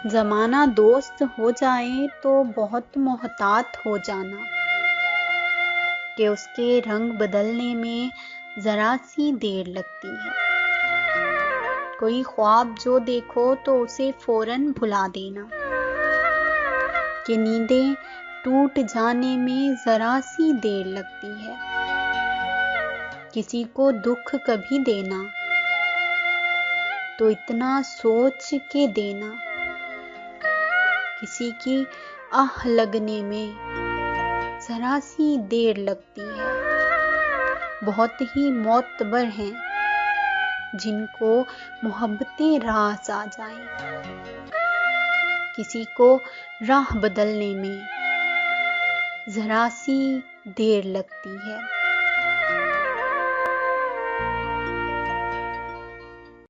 जमाना दोस्त हो जाए तो बहुत मोहतात हो जाना कि उसके रंग बदलने में जरा सी देर लगती है। कोई ख्वाब जो देखो तो उसे फौरन भुला देना कि नींदें टूट जाने में जरा सी देर लगती है। किसी को दुख कभी देना तो इतना सोच के देना, किसी की आह लगने में जरा सी देर लगती है। बहुत ही मोतबर हैं जिनको मोहब्बतें रास आ जाएं, किसी को राह बदलने में जरा सी देर लगती है।